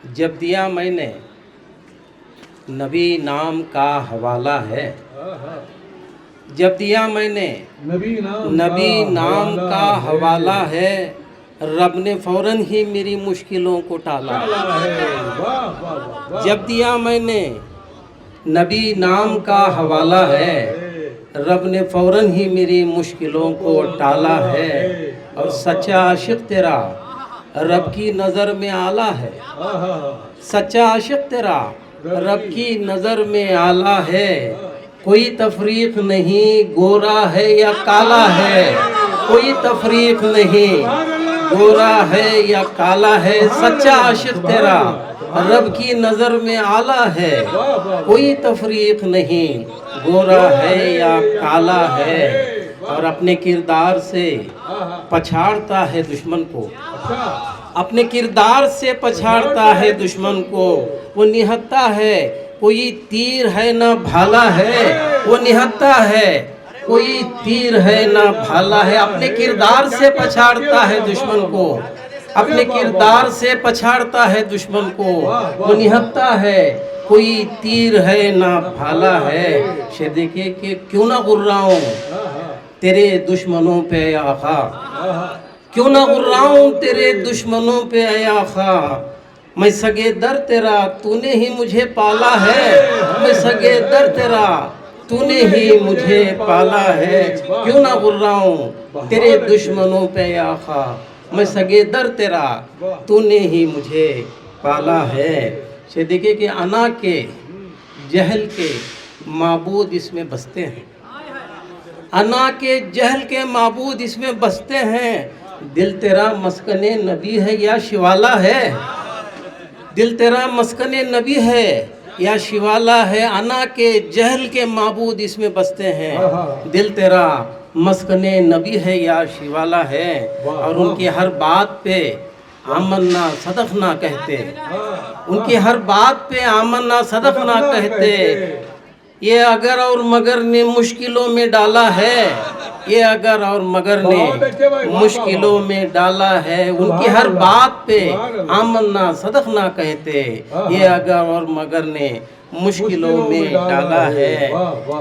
جب دیا میں نے نبی نام کا حوالہ ہے، جب دیا میں نے نبی نام کا حوالہ ہے، رب نے فوراً ہی میری مشکلوں کو ٹالا ہے۔ جب دیا میں نے نبی نام کا حوالہ ہے، رب نے فوراً ہی میری مشکلوں کو ٹالا ہے، اور سچا عاشق تیرا رب کی نظر میں اعلیٰ ہے۔ سچا عاشق تیرا رب کی نظر میں اعلیٰ ہے، کوئی تفریق نہیں گورا ہے یا کالا ہے، کوئی تفریق نہیں گورا ہے یا کالا ہے۔ سچا عاشق تیرا رب کی نظر میں اعلیٰ ہے، کوئی تفریق نہیں گورا ہے یا کالا ہے، اور اپنے کردار سے پچھاڑتا ہے دشمن کو، اپنے کردار سے پچھاڑتا ہے دشمن کو۔ وہ نہتا ہے کوئی تیر ہے نہ بھالا ہے، وہ نہتا ہے کوئی تیر ہے نہ بھالا ہے، اپنے کردار سے پچھاڑتا ہے دشمن کو، اپنے کردار سے پچھاڑتا ہے دشمن کو۔ وہ نہتا ہے کوئی تیر ہے نہ بھالا ہے، دیکھے کہ کیوں نہ غراؤں تیرے دشمنوں پہ اے آقا، کیوں نہ غراؤں تیرے دشمنوں پہ اے آقا، میں سگے در تیرا تو نے ہی مجھے پالا ہے، میں سگے در تیرا تو نے ہی مجھے پالا ہے، کیوں نہ غراؤں تیرے دشمنوں پہ اے آقا، میں سگے در تیرا تو نے ہی مجھے پالا ہے۔ دیکھیں کہ انا کے جہل کے معبود اس میں بستے ہیں، انا کے جہل کے معبود اس میں بستے ہیں۔ دل تیرا مسکن نبی ہے یا شوالا ہے، دل تیرا مسکن نبی ہے یا شوالا ہے، انا کے جہل کے معبود اس میں بستے ہیں۔ دل تیرا مسکن نبی ہے یا شوالا ہے، اور ان کی ہر بات پہ آمنا صدقنا کہتے، ان کی ہر بات پہ آمنا صدقنا کہتے۔ یہ اگر اور مگر نے مشکلوں میں ڈالا ہے، یہ اگر اور مگر نے مشکلوں میں ڈالا ہے، ان کی ہر بات پہ آمنا صدقنا کہتے، یہ اگر اور مگر نے مشکلوں میں ڈالا ہے۔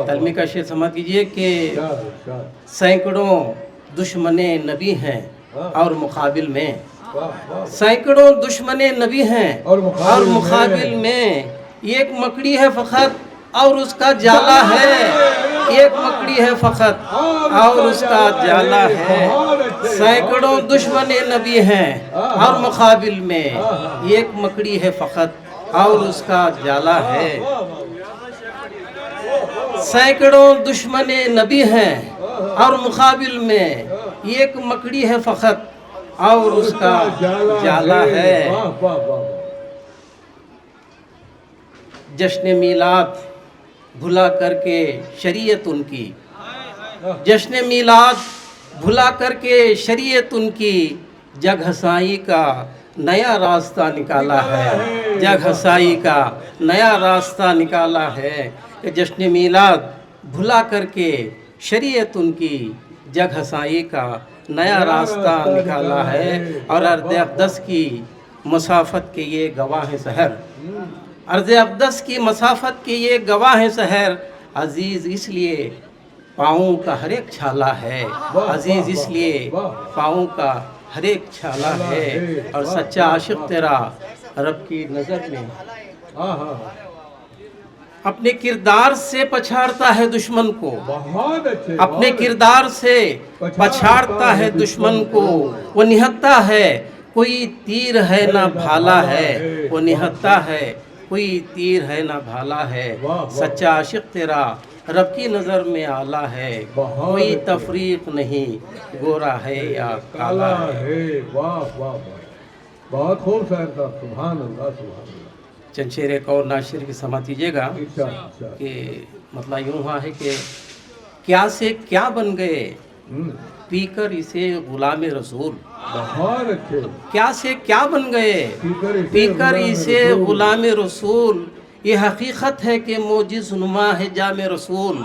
تلمی کا شعر سمجھ کیجئے کہ سینکڑوں دشمن نبی ہیں اور مقابل میں، سینکڑوں دشمن نبی ہیں اور مقابل میں ایک مکڑی ہے فقط اور اس کا جالا ہے، ایک مکڑی ہے فقط اور اس کا جالا ہے۔ سینکڑوں دشمن نبی ہیں اور مقابل میں ایک مکڑی ہے فقط اور اس کا جالا ہے۔ سینکڑوں دشمن نبی ہیں اور مقابل میں ایک مکڑی ہے فقط اور اس کا جالا ہے۔ جشن میلاد بھلا کر کے شریعت ان کی، جشن میلاد بھلا کر کے شریعت ان کی، جگ ہسائی کا نیا راستہ نکالا ہے، جگ ہسائی کا نیا راستہ نکالا ہے۔ کہ جشن میلاد بھلا کر کے شریعت ان کی، جگ ہسائی کا نیا راستہ نکالا ہے، اور ارض اقدس کی مسافت کے یہ گواہ سحر، ارض اقدس کی مسافت کے یہ گواہ سحر، عزیز اس لیے پاؤں کا ہر ایک چھالا ہے، عزیز اس لیے پاؤں کا ہر ایک چھالا ہے، اور سچا عاشق تیرا رب کی نظر میں اپنے کردار سے پچھاڑتا ہے دشمن کو، اپنے کردار سے پچھاڑتا ہے دشمن کو۔ وہ نہتا ہے کوئی تیر ہے نہ بھالا ہے، وہ نہتا ہے کوئی تیر ہے نہ بھالا ہے، سچا عاشق تیرا رب کی نظر میں اعلیٰ ہے، کوئی تفریق نہیں گورا ہے یا کالا ہے۔ بہت خوب شاعر صاحب، سبحان اللہ سبحان اللہ۔ چند شعر ایک اور ناشر کی سماعت کیجیے گا کہ مطلب یوں ہوا ہے کہ کیا سے کیا بن گئے پی کر اسے غلام رسول، بہت اچھے، کیا سے کیا بن گئے پی کر اسے غلام رسول، یہ حقیقت ہے کہ موجز نما ہے جام رسول،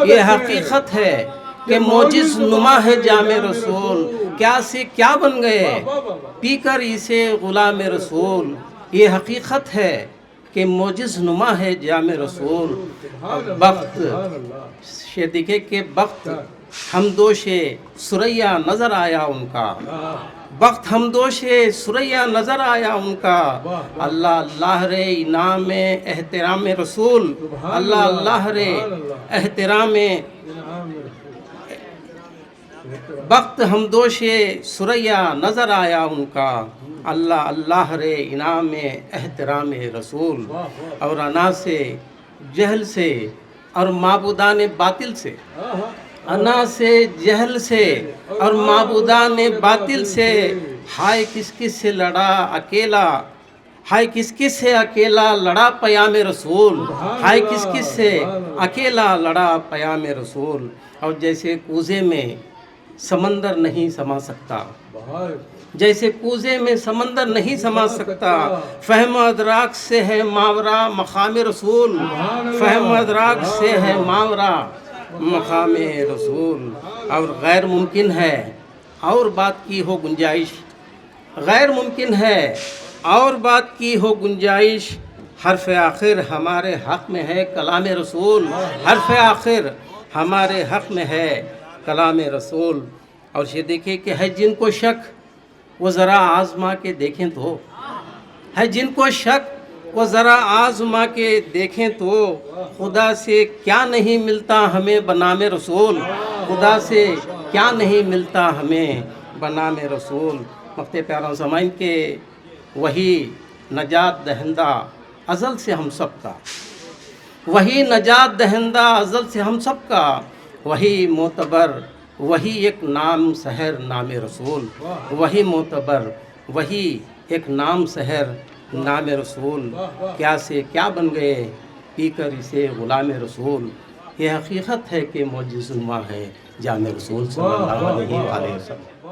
یہ حقیقت ہے کہ موجز نما ہے جام رسول، کیا سے کیا بن گئے پی کر اسے غلام رسول، یہ حقیقت ہے کہ معجز نما ہے جام رسول. وقت یہ دیکھے کہ وقت ہمدوش سریا نظر آیا ان کا. وقت ہمدوش سریا نظر آیا ان کا. اللہ اللہ رے انعام احترام رسول. اللہ اللہ رے احترام وقت ہمدوش سریا نظر آیا ان کا. اللہ اللہ رے انعام احترام رسول. اور انا سے جہل سے اور معبودان باطل سے، انا سے جہل سے اور معبودان باطل سے، ہائے کس کس سے لڑا اکیلا، ہائے کس کس سے اکیلا لڑا پیام رسول. ہائے کس کس سے اکیلا لڑا پیام رسول. اور جیسے کوزے میں سمندر نہیں سما سکتا، جیسے کوزے میں سمندر نہیں سما سکتا، فہم و ادراک سے ہے ماورا مقام رسول. فہم و ادراک سے ہے ماورا مقام رسول. اور غیر ممکن ہے اور بات کی ہو گنجائش، غیر ممکن ہے اور بات کی ہو گنجائش. حرف آخر ہمارے حق میں ہے کلام رسول. حرف آخر ہمارے حق میں ہے کلام رسول. اور یہ دیکھیں کہ ہے جن کو شک وہ ذرا آزما کے دیکھیں تو، ہے جن کو شک وہ ذرا آزما کے دیکھیں تو، خدا سے کیا نہیں ملتا ہمیں بنام رسول. خدا سے کیا نہیں ملتا ہمیں بنام رسول. مفتی پیارا سامعین کے وہی نجات دہندہ ازل سے ہم سب کا، وہی نجات دہندہ ازل سے ہم سب کا، وہی معتبر وہی ایک نام سحر نام رسول. وہی معتبر وہی ایک نام سحر نام رسول. کیا سے کیا بن گئے پی کر اسے غلام رسول. یہ حقیقت ہے کہ معجز نما ہے جام رسول صلی اللہ علیہ وسلم.